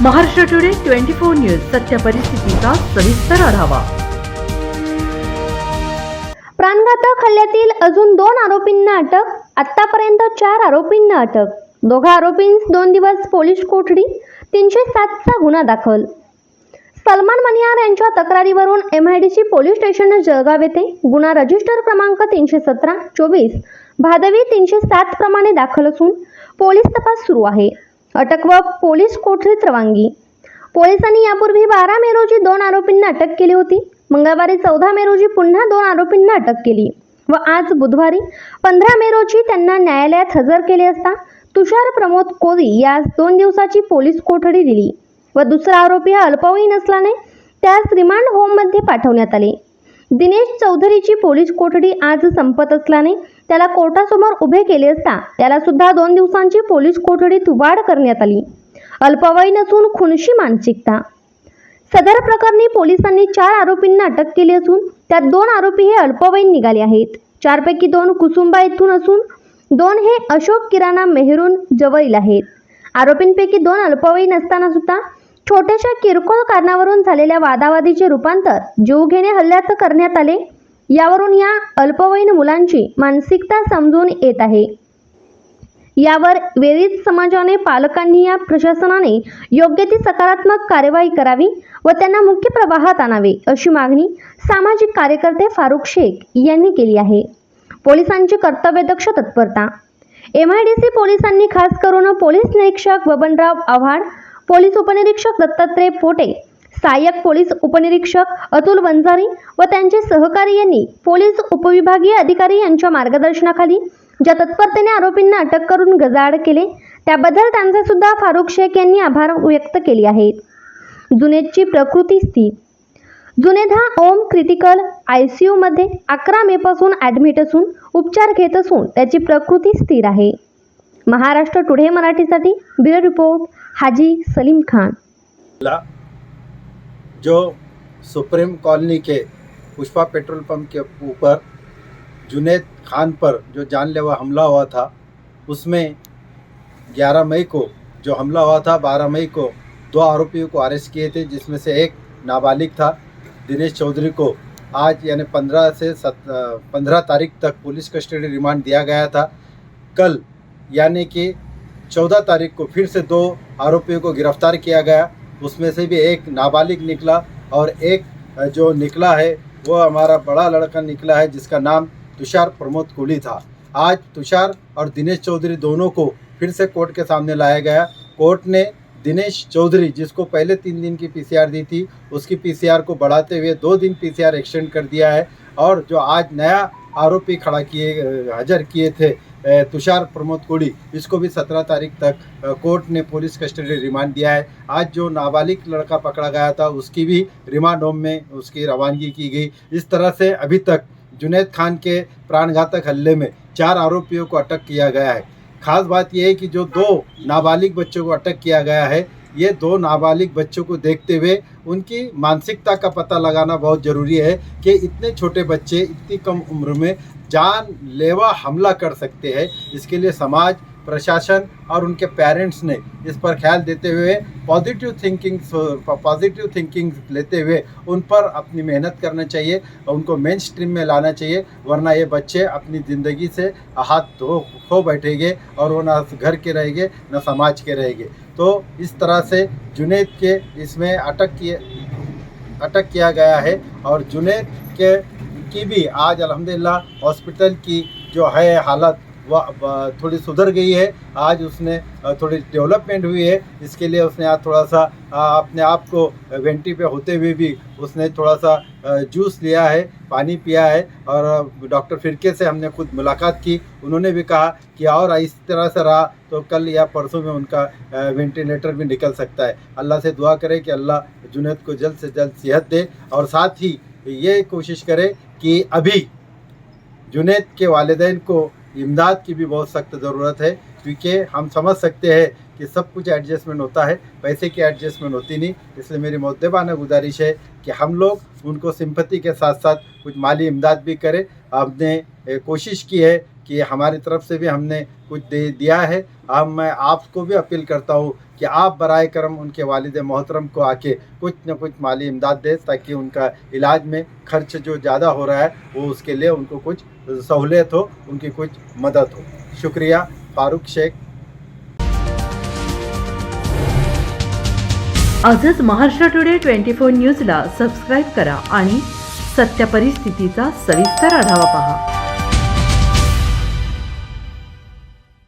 Maharashtra today 24 news सत्य परिस्थितीचा सविस्तर आढावा। प्राणघातक हल्ल्यातील अजून 2 आरोपींना अटक। आतापर्यंत 4 आरोपींना अटक। दोघा आरोपींस 2 दिवस पोलीस कोठडी। 307 चा गुन्हा दाखल। सलमान मनियार यांच्या तक्रारीवरून MIDC पोलीस स्टेशन जळगाव येथे गुन्हा रजिस्टर क्रमांक 317/24 भादवी 307 प्रमाणे दाखल असून पोलीस तपास सुरू आहे। अटक व पोलीस कोठडीत रवानगी। पोलिसांनी यापूर्वी 12 मे रोजी 2 आरोपींना अटक केली होती। मंगळवारी 14 मे रोजी पुन्हा 2 आरोपींना अटक केली व आज बुधवारी 15 मे रोजी त्यांना न्यायालयात हजर केले असता तुषार प्रमोद कोरी यास 2 दिवसाची पोलीस कोठडी दिली व दुसरा आरोपी हा अल्पवयीन असल्याने त्यास रिमांड होममध्ये पाठवण्यात आले। दिनेश चौधरीची पोलीस कोठडी आज संपत असल्याने त्याला कोर्टासमोर उभे केले असता त्याला सुद्धा 2 दिवसांची पोलीस कोठडीत वाढ करण्यात आली। अल्पवयीन असून खुनशी मानसिकता। सदर प्रकरणी पोलिसांनी 4 आरोपींना अटक केली असून त्यात 2 आरोपी हे अल्पवयीन निघाले आहेत। 4 पैकी 2 कुसुंबा येथून असून 2 हे अशोक किराणा मेहरून जवळील आहेत। आरोपींपैकी 2 अल्पवयीन असताना सुद्धा छोट्याशा किरकोळ कारणावरून झालेल्या वादावादीचे रूपांतर जीवघेणे हल्ल्यात करण्यात आले। यावरून या अल्पवयीन मुलांची मानसिकता समजून येत आहे। यावर वेरीज समाजाने पालकांनी या प्रशासनाने योग्य ती सकारात्मक कार्यवाही करावी व त्यांना मुख्य प्रवाहात आणावे अशी मागणी सामाजिक कार्यकर्ते फारुख शेख यांनी केली आहे। पोलिसांची कर्तव्यदक्ष तत्परता। MIDC पोलिसांनी खास करून पोलीस निरीक्षक बबनराव आव्हाड, पोलीस उपनिरीक्षक दत्तात्रय पोटे, सहाय्यक पोलीस उपनिरीक्षक अतुल वंजारी व त्यांचे सहकारी यांनी पोलीस उपविभागीय अधिकारी यांच्या मार्गदर्शनाखाली ज्या तत्परतेने आरोपींना अटक करून गजाआड केले त्याबद्दल त्यांचे सुद्धा फारुख शेख यांनी आभार व्यक्त केले आहेत। जुनेदची प्रकृती स्थिर। जुनेद हा ओम क्रिटिकल ICU मध्ये 11 मे पासून ॲडमिट असून उपचार घेत असून त्याची प्रकृती स्थिर आहे। महाराष्ट्र टुडे मराठीसाठी ब्युरो रिपोर्ट हाजी सलीम खान। जो सुप्रीम कॉलोनी के पुष्पा पेट्रोल पंप के ऊपर जुनेद खान पर जो जानलेवा हमला हुआ था, उसमें 11 मई को जो हमला हुआ था, 12 मई को 2 आरोपियों को अरेस्ट किए थे, जिसमें से एक नाबालिग था दिनेश चौधरी को आज यानी 15 तारीख तक पुलिस कस्टडी रिमांड दिया गया था। कल यानी कि 14 तारीख को फिर से 2 आरोपियों को गिरफ्तार किया गया। उसमें से भी एक नाबालिग निकला और एक जो निकला है वो हमारा बड़ा लड़का निकला है जिसका नाम तुषार प्रमोद कोली था। आज तुषार और दिनेश चौधरी दोनों को फिर से कोर्ट के सामने लाया गया। कोर्ट ने दिनेश चौधरी जिसको पहले 3 दिन की PCR दी थी, उसकी PCR को बढ़ाते हुए 2 दिन PCR एक्सटेंड कर दिया है। और जो आज नया आरोपी हजर किए थे तुषार प्रमोद कोली, इसको भी 17 तारीख तक कोर्ट ने पुलिस कस्टडी रिमांड दिया है। आज जो नाबालिग लड़का पकड़ा गया था उसकी भी रिमांड होम में उसकी रवानगी की गई। इस तरह से अभी तक जुनेद खान के प्राणघातक हमले में 4 आरोपियों को अटक किया गया है। खास बात यह है कि जो 2 नाबालिग बच्चों को अटक किया गया है, ये 2 नाबालिग बच्चों को देखते हुए उनकी मानसिकता का पता लगाना बहुत ज़रूरी है कि इतने छोटे बच्चे इतनी कम उम्र में जानलेवा हमला कर सकते हैं। इसके लिए समाज, प्रशासन और उनके पेरेंट्स ने इस पर ख्याल देते हुए पॉजिटिव थिंकिंग लेते हुए उन पर अपनी मेहनत करना चाहिए, उनको मेन स्ट्रीम में लाना चाहिए, वरना ये बच्चे अपनी ज़िंदगी से हाथ खो बैठेंगे और वो ना घर के रहेंगे ना समाज के रहेंगे। तो इस तरह से जुनेद के इसमें अटक किया गया है और जुनेद की भी आज अल्हम्दुलिल्लाह हॉस्पिटल की जो है हालत वह थोड़ी सुधर गई है। आज उसने थोड़ी डेवलपमेंट हुई है। इसके लिए उसने आज थोड़ा सा अपने आप को वेंटी पे होते हुए भी उसने थोड़ा सा जूस लिया है, पानी पिया है। और डॉक्टर फिरके से हमने खुद मुलाकात की, उन्होंने भी कहा कि और इस तरह से रहा तो कल या परसों में उनका वेंटिलेटर भी निकल सकता है। अल्लाह से दुआ करें कि अल्लाह जुनेद को जल्द से जल्द सेहत दे और साथ ही ये कोशिश करे कि अभी जुनेद के वालिदैन को इमदाद की भी बहुत सख्त ज़रूरत है, क्योंकि हम समझ सकते हैं कि सब कुछ एडजस्टमेंट होता है, पैसे की एडजस्टमेंट होती नहीं। इसलिए मेरी मुद्देबाना गुजारिश है कि हम लोग उनको सिंपैथी के साथ साथ कुछ माली इमदाद भी करें। हमने कोशिश की है कि हमारी तरफ से भी हमने कुछ दे दिया है। अब मैं आपको भी अपील करता हूँ कि आप बराए करम उनके वालिद मोहतरम को आके कुछ न कुछ माली इमदाद दें, ताकि उनका इलाज में खर्च जो ज़्यादा हो रहा है वो उसके लिए उनको कुछ सहूलियत हो, उनकी कुछ मदद हो। शुक्रिया। फारूक शेख। आजच महाराष्ट्र टुडे 24 न्यूजला सबस्क्राईब करा आणि सत्य परिस्थितीचा सविस्तर आढावा पहा.